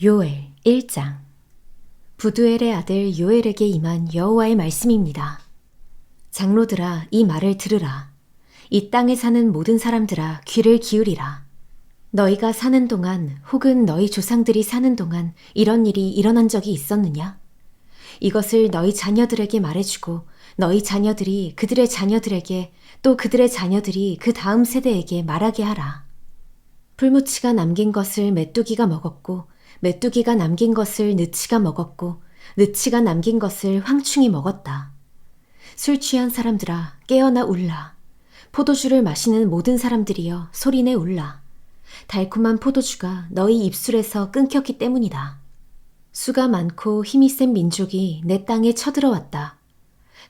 요엘 1장. 부두엘의 아들 요엘에게 임한 여호와의 말씀입니다. 장로들아, 이 말을 들으라. 이 땅에 사는 모든 사람들아, 귀를 기울이라. 너희가 사는 동안 혹은 너희 조상들이 사는 동안 이런 일이 일어난 적이 있었느냐? 이것을 너희 자녀들에게 말해주고 너희 자녀들이 그들의 자녀들에게 또 그들의 자녀들이 그 다음 세대에게 말하게 하라. 풀무치가 남긴 것을 메뚜기가 먹었고 메뚜기가 남긴 것을 느치가 먹었고 느치가 남긴 것을 황충이 먹었다. 술 취한 사람들아, 깨어나 울라. 포도주를 마시는 모든 사람들이여, 소리내 울라. 달콤한 포도주가 너희 입술에서 끊겼기 때문이다. 수가 많고 힘이 센 민족이 내 땅에 쳐들어왔다.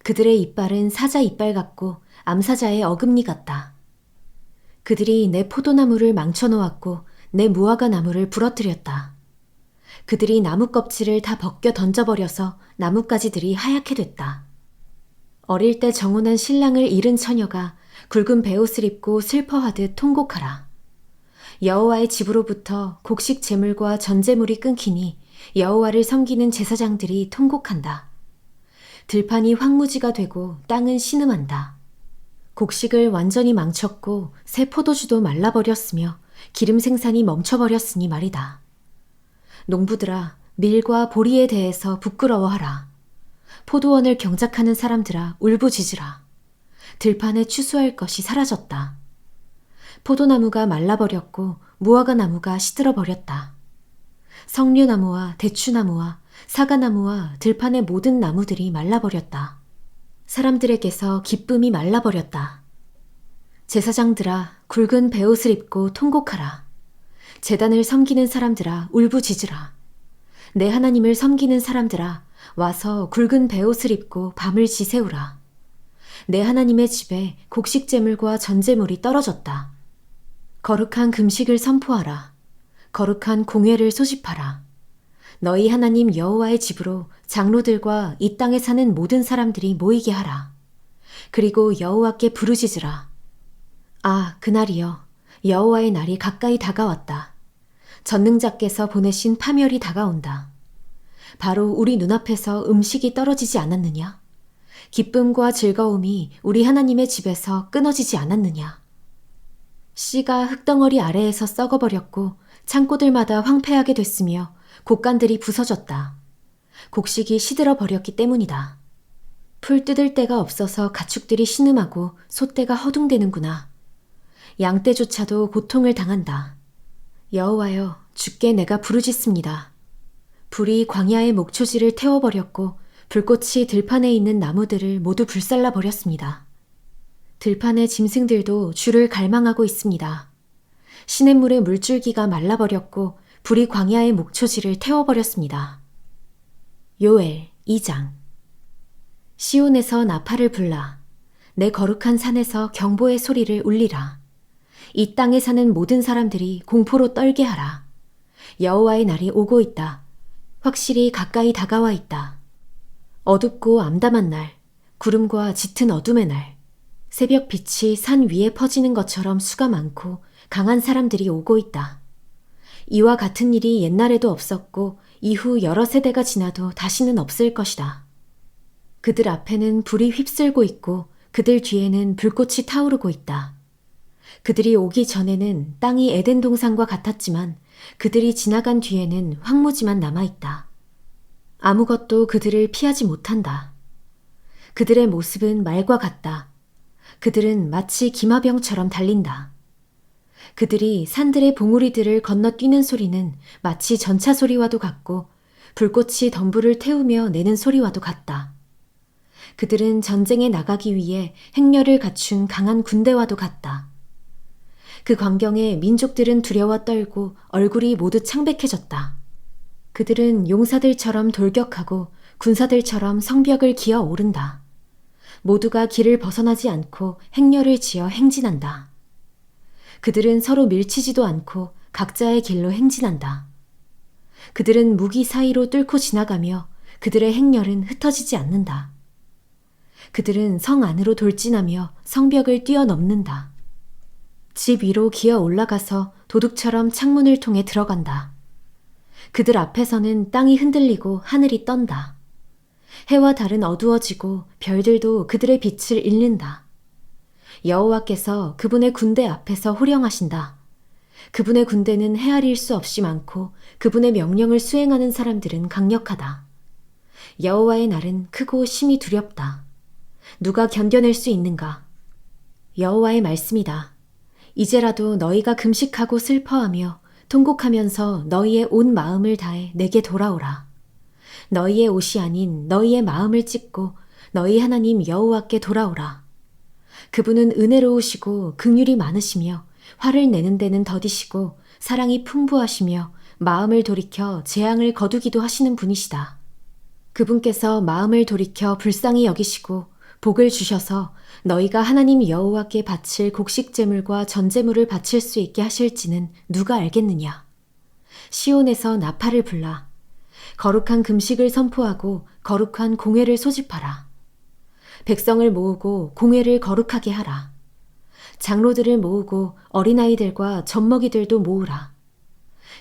그들의 이빨은 사자 이빨 같고 암사자의 어금니 같다. 그들이 내 포도나무를 망쳐놓았고 내 무화과 나무를 부러뜨렸다. 그들이 나무 껍질을 다 벗겨 던져버려서 나뭇가지들이 하얗게 됐다. 어릴 때 정혼한 신랑을 잃은 처녀가 굵은 베옷을 입고 슬퍼하듯 통곡하라. 여호와의 집으로부터 곡식 제물과 전제물이 끊기니 여호와를 섬기는 제사장들이 통곡한다. 들판이 황무지가 되고 땅은 신음한다. 곡식을 완전히 망쳤고 새 포도주도 말라버렸으며 기름 생산이 멈춰버렸으니 말이다. 농부들아, 밀과 보리에 대해서 부끄러워하라. 포도원을 경작하는 사람들아, 울부짖으라. 들판에 추수할 것이 사라졌다. 포도나무가 말라버렸고 무화과 나무가 시들어버렸다. 석류나무와 대추나무와 사과나무와 들판의 모든 나무들이 말라버렸다. 사람들에게서 기쁨이 말라버렸다. 제사장들아, 굵은 베옷을 입고 통곡하라. 제단을 섬기는 사람들아, 울부짖으라. 내 하나님을 섬기는 사람들아, 와서 굵은 베옷을 입고 밤을 지새우라. 내 하나님의 집에 곡식제물과 전제물이 떨어졌다. 거룩한 금식을 선포하라. 거룩한 공회를 소집하라. 너희 하나님 여호와의 집으로 장로들과 이 땅에 사는 모든 사람들이 모이게 하라. 그리고 여호와께 부르짖으라. 아, 그날이여. 여호와의 날이 가까이 다가왔다. 전능자께서 보내신 파멸이 다가온다. 바로 우리 눈앞에서 음식이 떨어지지 않았느냐? 기쁨과 즐거움이 우리 하나님의 집에서 끊어지지 않았느냐? 씨가 흙덩어리 아래에서 썩어버렸고 창고들마다 황폐하게 됐으며 곡간들이 부서졌다. 곡식이 시들어 버렸기 때문이다. 풀 뜯을 데가 없어서 가축들이 신음하고 소떼가 허둥대는구나. 양떼조차도 고통을 당한다. 여호와여, 주께 내가 부르짖습니다. 불이 광야의 목초지를 태워버렸고 불꽃이 들판에 있는 나무들을 모두 불살라 버렸습니다. 들판의 짐승들도 주를 갈망하고 있습니다. 시냇물의 물줄기가 말라버렸고 불이 광야의 목초지를 태워버렸습니다. 요엘 2장. 시온에서 나팔을 불라. 내 거룩한 산에서 경보의 소리를 울리라. 이 땅에 사는 모든 사람들이 공포로 떨게 하라. 여호와의 날이 오고 있다. 확실히 가까이 다가와 있다. 어둡고 암담한 날, 구름과 짙은 어둠의 날, 새벽 빛이 산 위에 퍼지는 것처럼 수가 많고 강한 사람들이 오고 있다. 이와 같은 일이 옛날에도 없었고 이후 여러 세대가 지나도 다시는 없을 것이다. 그들 앞에는 불이 휩쓸고 있고 그들 뒤에는 불꽃이 타오르고 있다. 그들이 오기 전에는 땅이 에덴 동산과 같았지만 그들이 지나간 뒤에는 황무지만 남아있다. 아무것도 그들을 피하지 못한다. 그들의 모습은 말과 같다. 그들은 마치 기마병처럼 달린다. 그들이 산들의 봉우리들을 건너뛰는 소리는 마치 전차 소리와도 같고 불꽃이 덤불을 태우며 내는 소리와도 같다. 그들은 전쟁에 나가기 위해 행렬을 갖춘 강한 군대와도 같다. 그 광경에 민족들은 두려워 떨고 얼굴이 모두 창백해졌다. 그들은 용사들처럼 돌격하고 군사들처럼 성벽을 기어 오른다. 모두가 길을 벗어나지 않고 행렬을 지어 행진한다. 그들은 서로 밀치지도 않고 각자의 길로 행진한다. 그들은 무기 사이로 뚫고 지나가며 그들의 행렬은 흩어지지 않는다. 그들은 성 안으로 돌진하며 성벽을 뛰어넘는다. 집 위로 기어 올라가서 도둑처럼 창문을 통해 들어간다. 그들 앞에서는 땅이 흔들리고 하늘이 떤다. 해와 달은 어두워지고 별들도 그들의 빛을 잃는다. 여호와께서 그분의 군대 앞에서 호령하신다. 그분의 군대는 헤아릴 수 없이 많고 그분의 명령을 수행하는 사람들은 강력하다. 여호와의 날은 크고 심히 두렵다. 누가 견뎌낼 수 있는가? 여호와의 말씀이다. 이제라도 너희가 금식하고 슬퍼하며 통곡하면서 너희의 온 마음을 다해 내게 돌아오라. 너희의 옷이 아닌 너희의 마음을 찢고 너희 하나님 여호와께 돌아오라. 그분은 은혜로우시고 긍휼이 많으시며 화를 내는 데는 더디시고 사랑이 풍부하시며 마음을 돌이켜 재앙을 거두기도 하시는 분이시다. 그분께서 마음을 돌이켜 불쌍히 여기시고 복을 주셔서 너희가 하나님 여호와께 바칠 곡식제물과 전제물을 바칠 수 있게 하실지는 누가 알겠느냐. 시온에서 나팔을 불라. 거룩한 금식을 선포하고 거룩한 공회를 소집하라. 백성을 모으고 공회를 거룩하게 하라. 장로들을 모으고 어린아이들과 젖먹이들도 모으라.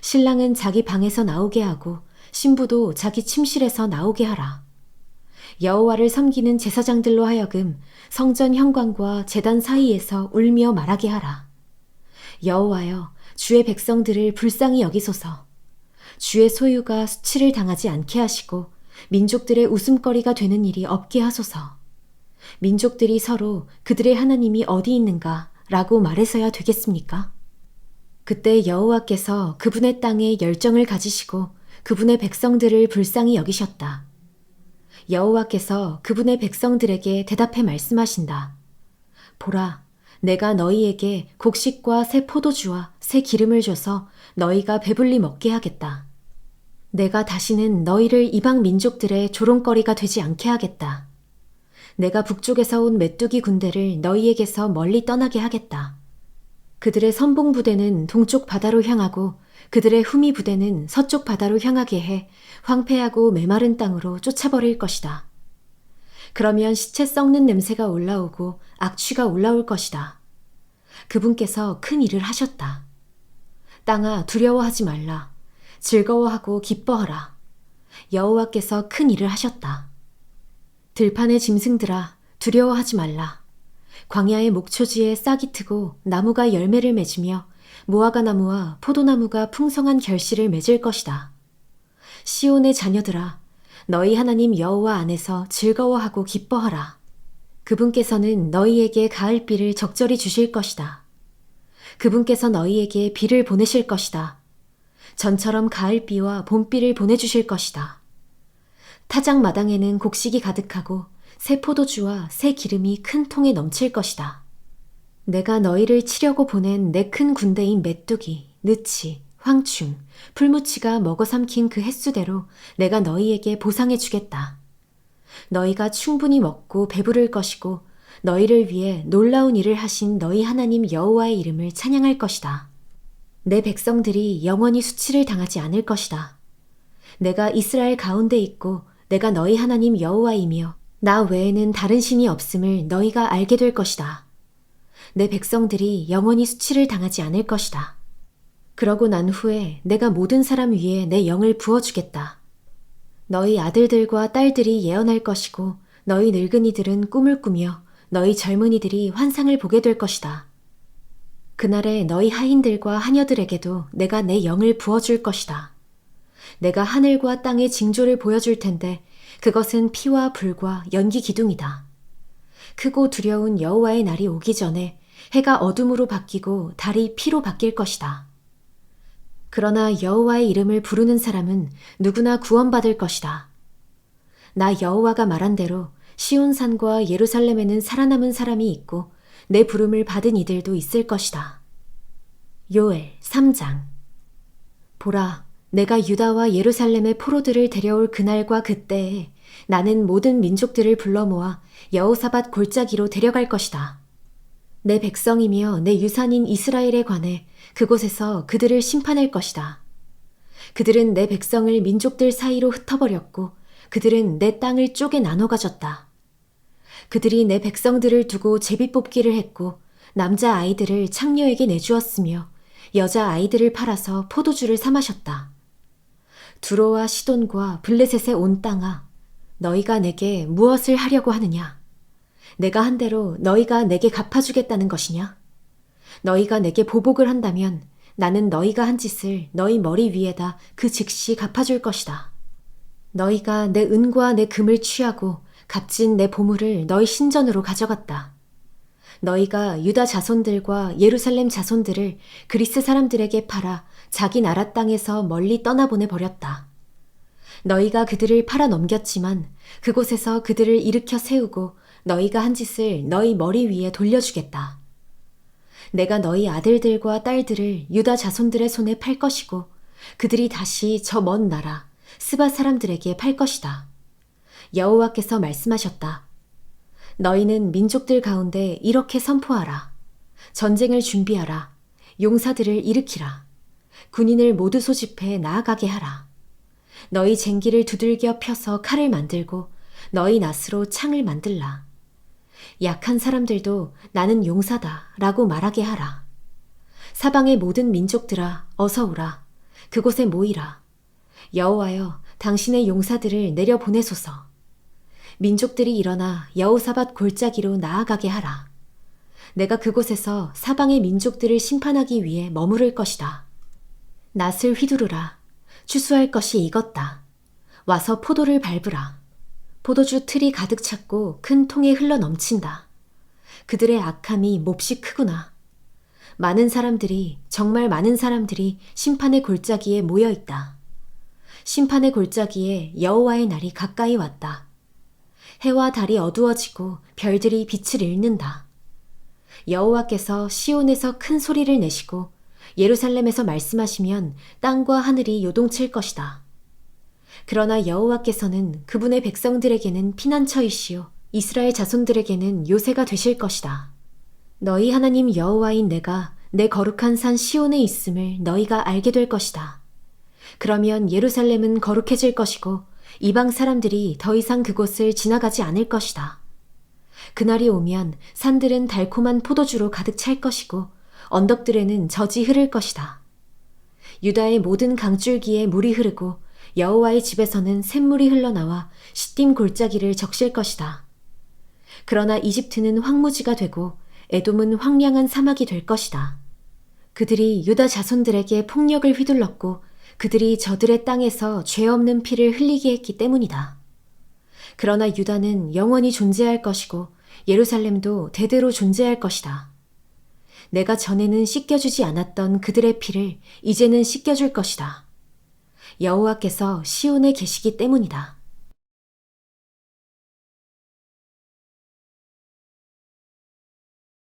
신랑은 자기 방에서 나오게 하고 신부도 자기 침실에서 나오게 하라. 여호와를 섬기는 제사장들로 하여금 성전 현관과 제단 사이에서 울며 말하게 하라. 여호와여, 주의 백성들을 불쌍히 여기소서. 주의 소유가 수치를 당하지 않게 하시고 민족들의 웃음거리가 되는 일이 없게 하소서. 민족들이 서로 그들의 하나님이 어디 있는가 라고 말해서야 되겠습니까? 그때 여호와께서 그분의 땅에 열정을 가지시고 그분의 백성들을 불쌍히 여기셨다. 여호와께서 그분의 백성들에게 대답해 말씀하신다. 보라, 내가 너희에게 곡식과 새 포도주와 새 기름을 줘서 너희가 배불리 먹게 하겠다. 내가 다시는 너희를 이방 민족들의 조롱거리가 되지 않게 하겠다. 내가 북쪽에서 온 메뚜기 군대를 너희에게서 멀리 떠나게 하겠다. 그들의 선봉 부대는 동쪽 바다로 향하고 그들의 후미 부대는 서쪽 바다로 향하게 해 황폐하고 메마른 땅으로 쫓아버릴 것이다. 그러면 시체 썩는 냄새가 올라오고 악취가 올라올 것이다. 그분께서 큰 일을 하셨다. 땅아, 두려워하지 말라. 즐거워하고 기뻐하라. 여호와께서 큰 일을 하셨다. 들판의 짐승들아, 두려워하지 말라. 광야의 목초지에 싹이 트고 나무가 열매를 맺으며 무화과 나무와 포도나무가 풍성한 결실을 맺을 것이다. 시온의 자녀들아, 너희 하나님 여호와 안에서 즐거워하고 기뻐하라. 그분께서는 너희에게 가을비를 적절히 주실 것이다. 그분께서 너희에게 비를 보내실 것이다. 전처럼 가을비와 봄비를 보내주실 것이다. 타작 마당에는 곡식이 가득하고 새 포도주와 새 기름이 큰 통에 넘칠 것이다. 내가 너희를 치려고 보낸 내 큰 군대인 메뚜기, 느치, 황충, 풀무치가 먹어삼킨 그 횟수대로 내가 너희에게 보상해 주겠다. 너희가 충분히 먹고 배부를 것이고 너희를 위해 놀라운 일을 하신 너희 하나님 여호와의 이름을 찬양할 것이다. 내 백성들이 영원히 수치를 당하지 않을 것이다. 내가 이스라엘 가운데 있고 내가 너희 하나님 여호와이며 나 외에는 다른 신이 없음을 너희가 알게 될 것이다. 내 백성들이 영원히 수치를 당하지 않을 것이다. 그러고 난 후에 내가 모든 사람 위에 내 영을 부어주겠다. 너희 아들들과 딸들이 예언할 것이고 너희 늙은이들은 꿈을 꾸며 너희 젊은이들이 환상을 보게 될 것이다. 그날에 너희 하인들과 하녀들에게도 내가 내 영을 부어줄 것이다. 내가 하늘과 땅의 징조를 보여줄 텐데 그것은 피와 불과 연기 기둥이다. 크고 두려운 여호와의 날이 오기 전에 해가 어둠으로 바뀌고 달이 피로 바뀔 것이다. 그러나 여호와의 이름을 부르는 사람은 누구나 구원받을 것이다. 나 여호와가 말한 대로 시온산과 예루살렘에는 살아남은 사람이 있고 내 부름을 받은 이들도 있을 것이다. 요엘 3장. 보라, 내가 유다와 예루살렘의 포로들을 데려올 그날과 그때에 나는 모든 민족들을 불러 모아 여호사밧 골짜기로 데려갈 것이다. 내 백성이며 내 유산인 이스라엘에 관해 그곳에서 그들을 심판할 것이다. 그들은 내 백성을 민족들 사이로 흩어버렸고 그들은 내 땅을 쪼개 나눠 가졌다. 그들이 내 백성들을 두고 제비뽑기를 했고 남자 아이들을 창녀에게 내주었으며 여자 아이들을 팔아서 포도주를 사 마셨다. 두로와 시돈과 블레셋의 온 땅아, 너희가 내게 무엇을 하려고 하느냐? 내가 한 대로 너희가 내게 갚아주겠다는 것이냐? 너희가 내게 보복을 한다면 나는 너희가 한 짓을 너희 머리 위에다 그 즉시 갚아줄 것이다. 너희가 내 은과 내 금을 취하고 값진 내 보물을 너희 신전으로 가져갔다. 너희가 유다 자손들과 예루살렘 자손들을 그리스 사람들에게 팔아 자기 나라 땅에서 멀리 떠나보내 버렸다. 너희가 그들을 팔아 넘겼지만 그곳에서 그들을 일으켜 세우고 너희가 한 짓을 너희 머리 위에 돌려주겠다. 내가 너희 아들들과 딸들을 유다 자손들의 손에 팔 것이고 그들이 다시 저 먼 나라 스바 사람들에게 팔 것이다. 여호와께서 말씀하셨다. 너희는 민족들 가운데 이렇게 선포하라. 전쟁을 준비하라. 용사들을 일으키라. 군인을 모두 소집해 나아가게 하라. 너희 쟁기를 두들겨 펴서 칼을 만들고 너희 낫으로 창을 만들라. 약한 사람들도 나는 용사다 라고 말하게 하라. 사방의 모든 민족들아 어서 오라. 그곳에 모이라. 여호와여 당신의 용사들을 내려보내소서. 민족들이 일어나 여호사밧 골짜기로 나아가게 하라. 내가 그곳에서 사방의 민족들을 심판하기 위해 머무를 것이다. 낫을 휘두르라. 추수할 것이 익었다. 와서 포도를 밟으라. 포도주 틀이 가득 찼고 큰 통에 흘러 넘친다. 그들의 악함이 몹시 크구나. 많은 사람들이, 정말 많은 사람들이 심판의 골짜기에 모여 있다. 심판의 골짜기에 여호와의 날이 가까이 왔다. 해와 달이 어두워지고 별들이 빛을 잃는다. 여호와께서 시온에서 큰 소리를 내시고 예루살렘에서 말씀하시면 땅과 하늘이 요동칠 것이다. 그러나 여호와께서는 그분의 백성들에게는 피난처이시요 이스라엘 자손들에게는 요새가 되실 것이다. 너희 하나님 여호와인 내가 내 거룩한 산 시온에 있음을 너희가 알게 될 것이다. 그러면 예루살렘은 거룩해질 것이고 이방 사람들이 더 이상 그곳을 지나가지 않을 것이다. 그날이 오면 산들은 달콤한 포도주로 가득 찰 것이고 언덕들에는 젖이 흐를 것이다. 유다의 모든 강줄기에 물이 흐르고 여호와의 집에서는 샘물이 흘러나와 시딤 골짜기를 적실 것이다. 그러나 이집트는 황무지가 되고 에돔은 황량한 사막이 될 것이다. 그들이 유다 자손들에게 폭력을 휘둘렀고 그들이 저들의 땅에서 죄 없는 피를 흘리게 했기 때문이다. 그러나 유다는 영원히 존재할 것이고 예루살렘도 대대로 존재할 것이다. 내가 전에는 씻겨주지 않았던 그들의 피를 이제는 씻겨줄 것이다. 여호와께서 시온에 계시기 때문이다.